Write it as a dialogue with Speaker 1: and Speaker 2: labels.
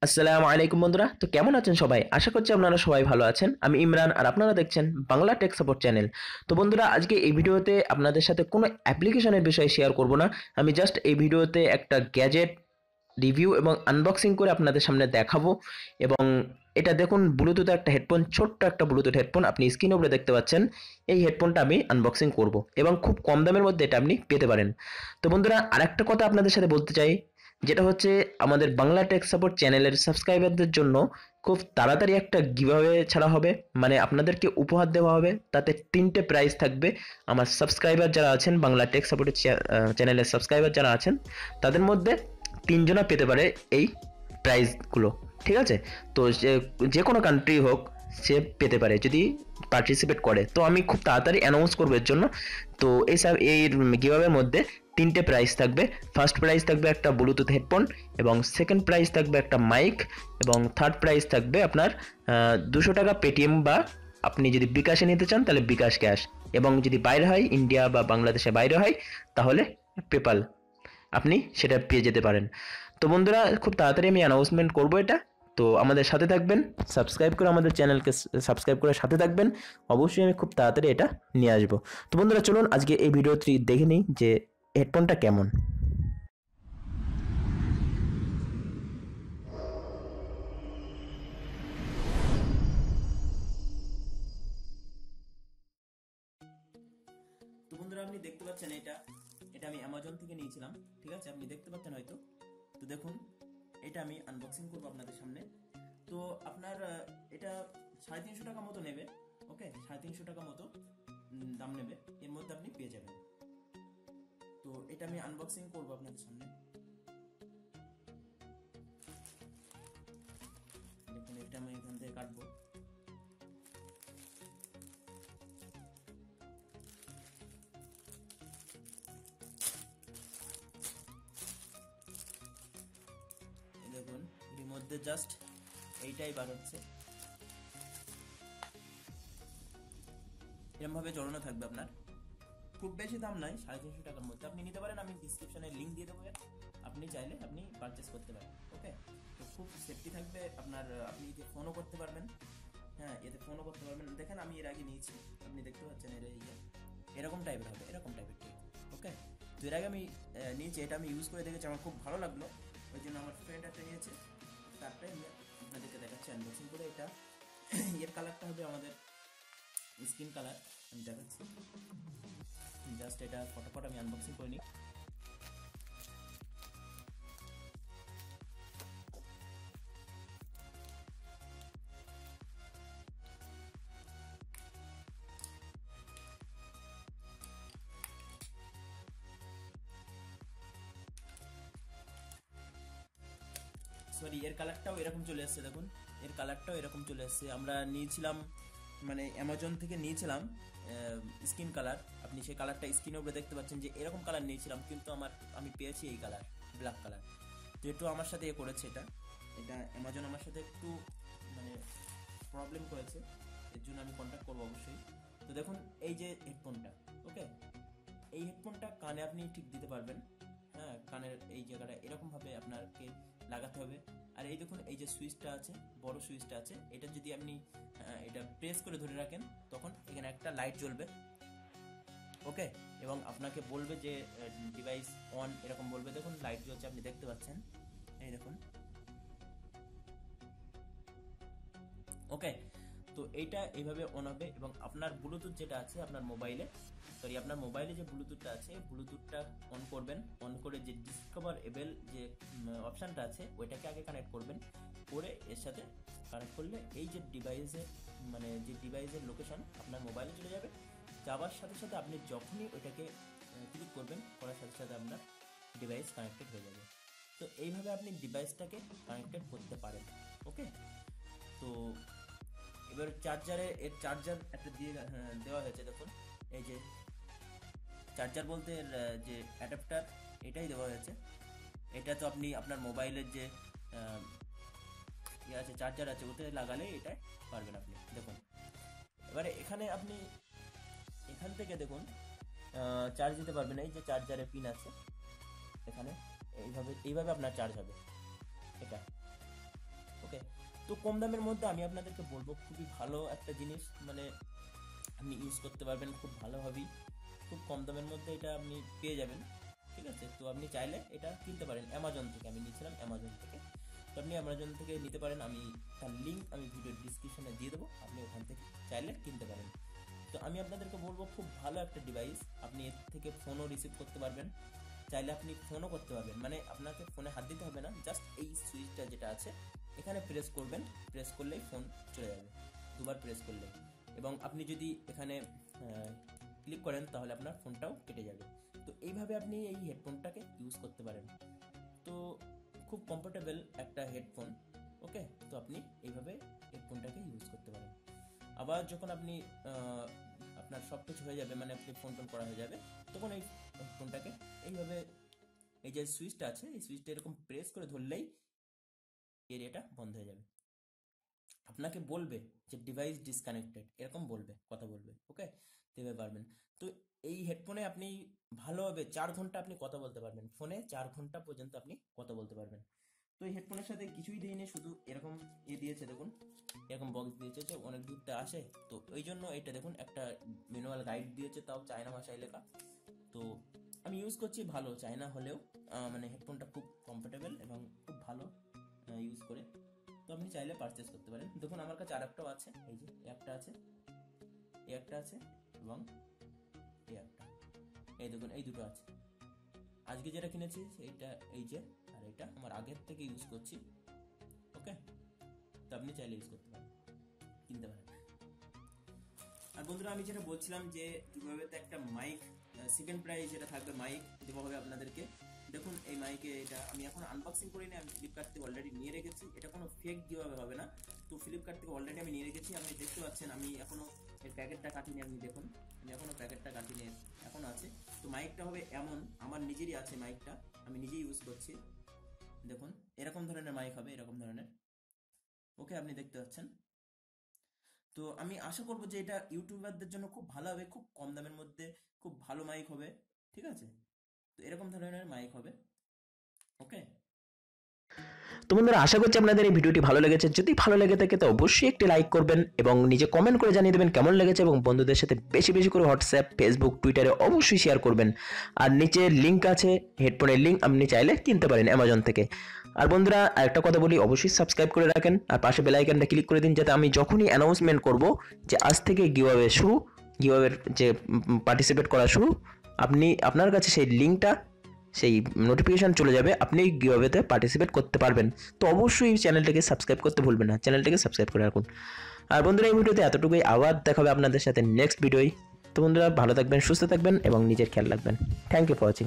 Speaker 1: আসসালামু আলাইকুম বন্ধুরা। তো কেমন আছেন সবাই? আশা করছি আপনারা সবাই ভালো আছেন। আমি ইমরান আর আপনারা দেখছেন বাংলা টেক সাপোর্ট চ্যানেল। তো বন্ধুরা, আজকে এই ভিডিওতে আপনাদের সাথে কোনো অ্যাপ্লিকেশনের বিষয়ে শেয়ার করব না। আমি জাস্ট এই ভিডিওতে একটা গ্যাজেট রিভিউ এবং আনবক্সিং করে আপনাদের সামনে দেখাবো। এবং এটা দেখুন, ব্লুটুথ একটা হেডফোন, ছোট্ট একটা ব্লুটুথ হেডফোন আপনি স্ক্রিনের উপরে দেখতে পাচ্ছেন। এই হেডফোনটা আমি আনবক্সিং করব এবং খুব কম দামের মধ্যে এটা আপনি পেতে পারেন। তো বন্ধুরা, আরেকটা কথা আপনাদের সাথে বলতে চাই, যেটা হচ্ছে আমাদের বাংলা টেক সাপোর্ট চ্যানেলের সাবস্ক্রাইবারদের জন্য খুব তাড়াতাড়ি একটা গিভঅ্যাওয়ে ছাড়া হবে, মানে আপনাদেরকে উপহার দেওয়া হবে। তাতে তিনটে প্রাইজ থাকবে। আমার সাবস্ক্রাইবার যারা আছেন, বাংলা টেক সাপোর্টের চ্যানেলের সাবস্ক্রাইবার যারা আছেন, তাদের মধ্যে তিনজনা পেতে পারে এই প্রাইজগুলো। ঠিক আছে? তো যে কোনো কান্ট্রি হোক, সে পেতে পারে যদি পার্টিসিপেট করে। তো আমি খুব তাড়াতাড়ি অ্যানাউন্স করবো এর জন্য। তো এই গিভঅ্যাওয়ের মধ্যে তিনটে প্রাইজ থাকবে। ফার্স্ট প্রাইজ থাকবে একটা ব্লুটুথ হেডফোন, এবং সেকেন্ড প্রাইজ থাকবে একটা মাইক, এবং থার্ড প্রাইজ থাকবে আপনার 200 টাকা পেটিএম, বা আপনি যদি বিকাশে নিতে চান তাহলে বিকাশ ক্যাশ, এবং যদি বাইরে হয়, ইন্ডিয়া বা বাংলাদেশের বাইরে হয়, তাহলে পেপাল আপনি সেটা পেয়ে যেতে পারেন। তো বন্ধুরা, খুব তাড়াতাড়ি আমি অ্যানাউন্সমেন্ট করবো এটা। তো আমাদের সাথে থাকবেন, সাবস্ক্রাইব করে আমাদের চ্যানেলকে সাবস্ক্রাইব করে সাথে থাকবেন। অবশ্যই আমি খুব তাড়াতাড়ি এটা নিয়ে আসবো। তো বন্ধুরা, চলুন আজকে এই ভিডিওটি দেখে নিই যে হেডফোনটা কেমন। তো বন্ধুরা, আপনি দেখতে পাচ্ছেন এটা এটা আমি অ্যামাজন থেকে নিয়েছিলাম। ঠিক আছে, আপনি দেখতে পাচ্ছেন হয়তো। তো দেখুন, এটা আমি আনবক্সিং করবো আপনাদের সামনে। তো আপনার এটা 350 টাকা মতো নেবে। ওকে, 350 টাকা মতো দাম নেবে। এর মধ্যে আপনি পেয়ে যাবেন। তো এটা আমি আনবক্সিং করবো আপনাদের সামনে। দেখুন, এটা আমি এখান থেকে কাটবো। দেখুন, এর মধ্যে জাস্ট এইটাই বার হচ্ছে। এরকম ভাবে জড়ানো থাকবে আপনার। খুব বেশি দাম নাই, 350 টাকার মধ্যে আপনি নিতে পারেন। আমি ডিসক্রিপশনে লিঙ্ক দিয়ে দেবো, আপনি চাইলে আপনি পারচেস করতে পারেন। ওকে, তো খুব সেফটি থাকবে আপনার। আপনি এতে ফোনও করতে পারবেন। হ্যাঁ, এতে ফোনও করতে পারবেন। দেখেন, আমি এর আগে নিয়েছি, আপনি দেখতে পাচ্ছেন। এরকম টাইপের হবে, এরকম টাইপের ঠিক। ওকে, তো এর আগে আমি নিয়েছি, এটা আমি ইউজ করে দেখেছি, আমার খুব ভালো লাগলো। ওই জন্য আমার ফ্রেন্ড একটা নিয়েছে, তারটাই আমি আপনাদেরকে দেখাচ্ছি আনবক্সিং করে। এটা এর কালারটা হবে আমাদের স্কিন কালার। আমি দেখাচ্ছি, জাস্ট এটা ফটোফট আমি আনবক্সিং করে নিই। সরি, এর কালারটাও এরকম চলে আসছে। দেখুন, এর কালারটাও এরকম চলে আসছে। আমরা নিয়েছিলাম, মানে অ্যামাজন থেকে নিয়েছিলাম স্কিন কালার। আপনি সেই কালারটা স্ক্রিনের উপরে দেখতে পাচ্ছেন যে এরকম কালার নিয়েছিলাম, কিন্তু আমি পেয়েছি এই কালার, ব্ল্যাক কালার। তো একটু আমার সাথে করেছে এটা এটা অ্যামাজন আমার সাথে একটু মানে প্রবলেম করেছে। এর জন্য আমি কন্ট্যাক্ট করবো অবশ্যই। তো দেখুন, এই যে হেডফোনটা, ওকে, এই হেডফোনটা কানে আপনি ঠিক দিতে পারবেন। হ্যাঁ, কানের এই জায়গাটা এরকম ভাবে আপনাকে লাগাতে হবে। আর এই দেখুন, এই যে সুইচটা আছে, বড় সুইচটা আছে, এটা যদি আপনি এটা প্রেস করে ধরে রাখেন, তখন এখানে একটা লাইট জ্বলবে। ওকে, এবং আপনাকে বলবে যে ডিভাইস অন, এরকম বলবে। দেখুন, লাইট জ্বলছে, আপনি দেখতে পাচ্ছেন। এই দেখুন। ওকে, তো এইটা এইভাবে অন হবে। এবং আপনার ব্লুটুথ যেটা আছে আপনার মোবাইলে, আপনার মোবাইলে যে ব্লুটুথটা আছে, ব্লুটুথটা অন করবেন। অন করে যে ডিসকভার এবেল যে অপশানটা আছে, ওইটাকে আগে কানেক্ট করবেন। করে এর সাথে কানেক্ট করলে এই যে ডিভাইসের, মানে যে ডিভাইসের লোকেশন আপনার মোবাইলে চলে যাবে। যাওয়ার সাথে সাথে আপনি যখনই ওইটাকে ক্লিক করবেন, করার সাথে সাথে আপনার ডিভাইস কানেক্টেড হয়ে যাবে। তো এইভাবে আপনি ডিভাইসটাকে কানেক্টেড করতে পারেন। ওকে, তো এবার এর চার্জার একটা দেওয়া হয়েছে। দেখুন, এই যে চার্জার বলতে যে অ্যাডাপ্টার, এটাই দেওয়া হয়েছে। এটা তো আপনি আপনার মোবাইলের যে ইয়ে আছে, চার্জার আছে, ওতে লাগালে এটা পারবেন আপনি। দেখুন, এবারে এখানে আপনি এখান থেকে দেখুন চার্জ দিতে পারবেন। এই যে চার্জারের পিন আছে এখানে, এইভাবে আপনার চার্জ হবে এটা। তো কম দামের মধ্যে আমি আপনাদেরকে বলবো খুবই ভালো একটা জিনিস, মানে আপনি ইউজ করতে পারবেন খুব ভালোভাবেই, খুব কম দামের মধ্যে এটা আপনি পেয়ে যাবেন। ঠিক আছে, তো আপনি চাইলে এটা কিনতে পারেন অ্যামাজন থেকে। আমি নিয়েছিলাম অ্যামাজন থেকে, তো আপনি অ্যামাজন থেকে নিতে পারেন। আমি তার লিঙ্ক আমি ভিডিওর ডিসক্রিপশনে দিয়ে দেবো, আপনি ওখান থেকে চাইলে কিনতে পারেন। তো আমি আপনাদেরকে বলবো খুব ভালো একটা ডিভাইস, আপনি এর থেকে ফোনও রিসিভ করতে পারবেন, চাইলে আপনি ফোনও করতে পারবেন, মানে আপনাকে ফোনে হাত দিতে হবে না, জাস্ট এই সুইচটা যেটা আছে এখানে প্রেস করবেন, প্রেস করলেই ফোন চলে যাবে, দুবার প্রেস করলে। এবং আপনি যদি এখানে ক্লিক করেন তাহলে আপনার ফোনটাও কেটে যাবে। তো এইভাবে আপনি এই হেডফোনটাকে ইউজ করতে পারেন। তো খুব কমফোর্টেবল একটা হেডফোন। ওকে, তো আপনি এইভাবে হেডফোনটাকে ইউজ করতে পারেন। আবার যখন আপনি আপনার সব কিছু হয়ে যাবে, মানে আপনি ফোন টোন করা হয়ে যাবে, তখন এই ফোনটাকে এইভাবে এই যে সুইচটা আছে এই সুইচটা এরকম প্রেস করে ধরলেই এরিয়াটা বন্ধ হয়ে যাবে। আপনাকে বলবে যে ডিভাইস ডিসকানেক্টেড, এরকম বলবে, কথা বলবে। ওকে, এভাবে পারবেন। তো এই হেডফোনে আপনি ভালোভাবে 4 ঘন্টা আপনি কথা বলতে পারবেন, ফোনে 4 ঘন্টা পর্যন্ত আপনি কথা বলতে পারবেন। তো এই হেডফোনের সাথে কিছুই দিইনি, শুধু এরকম দিয়েছে, দেখুন এরকম বক্স দিয়েছে যে অনেক দূরতে আসে, তো ওই জন্য এটা দেখুন একটা ম্যানুয়াল গাইড দিয়েছে, তাও চায়না ভাষায় লেখা। তো আমি ইউজ করছি ভালো, চায়না হলেও মানে হেডফোনটা খুব কমফোর্টেবল এবং খুব ভালো ইউজ করে। তো আপনি চাইলে পারচেস করতে পারেন। দেখুন আমার কাছে আরেকটাও আছে, এই যে একটা আছে, একটা আছে এবং একটা, এই দেখুন এই দুটো আছে। আজকে যেটা কিনেছি এইটা, এই যে, আর এটা আমার আগের থেকে ইউজ করছি। ওকে, তো আপনি চাইলে ইউজ করতে পারেন, কিনতে পারেন। আর বন্ধুরা আমি যেটা বলছিলাম যে কিভাবে একটা মাইক, সেকেন্ড প্রাইজ যেটা থাকবে মাইক দেওয়া হবে আপনাদেরকে। দেখুন এই মাইকে, এটা আমি এখন আনবক্সিং করিনি, আমি ফ্লিপকার্ট থেকে অলরেডি নিয়ে রেখেছি, এটা কোনো ফেক গিভঅ্যাওয়ে হবে না। তো ফ্লিপকার্ট থেকে অলরেডি আমি নিয়ে রেখেছি, আপনি দেখতে পাচ্ছেন আমি এখনো এর প্যাকেটটা কাটিনি, আপনি দেখুন আমি এখনো প্যাকেটটা কাটিনি, এখনো আছে। তো মাইকটা হবে এমন, আমার নিজেরই আছে মাইকটা, আমি নিজেই ইউজ করছি। দেখুন এরকম ধরনের মাইক হবে, এরকম ধরনের। ওকে, আপনি দেখতে পাচ্ছেন। তো আমি আশা করবো যে এটা ইউটিউবারদের জন্য খুব ভালো হবে, খুব কম দামের মধ্যে খুব ভালো মাইক হবে। ঠিক আছে, তো এরকম ধরনের মাইক হবে। ওকে, তো বন্ধুরা আশা করছি আপনাদের এই ভিডিওটি ভালো লেগেছে। যদি ভালো লেগে থাকে তো অবশ্যই একটি লাইক করবেন এবং নিজে কমেন্ট করে জানিয়ে দেবেন কেমন লেগেছে, এবং বন্ধুদের সাথে বেশি বেশি করে হোয়াটসঅ্যাপ, ফেসবুক, টুইটারে অবশ্যই শেয়ার করবেন। আর নিচে লিঙ্ক আছে, হেডফোনের লিঙ্ক, আপনি চাইলে কিনতে পারেন অ্যামাজন থেকে। আর বন্ধুরা একটা কথা বলি, অবশ্যই সাবস্ক্রাইব করে রাখেন আর পাশে বেল আইকনটা ক্লিক করে দিন, যাতে আমি যখনই অ্যানাউন্সমেন্ট করব যে আজ থেকে গিভঅ্যাওয়ে শুরু, গিভঅ্যাওয়ের যে পার্টিসিপেট করা শুরু, আপনার কাছে সেই লিঙ্কটা, সেই নোটিফিকেশন চলে যাবে, আপনি গিভঅ্যাওয়েতে পার্টিসিপেট করতে পারবেন। তো অবশ্যই চ্যানেলটাকে সাবস্ক্রাইব করতে ভুলবেন না, চ্যানেলটাকে সাবস্ক্রাইব করে রাখুন। আর বন্ধুরা এই ভিডিওতে এতটুকুই, আবার দেখা হবে আপনাদের সাথে নেক্সট ভিডিওয়। তো বন্ধুরা ভালো থাকবেন, সুস্থ থাকবেন এবং নিজের খেয়াল রাখবেন। Thank you for watching.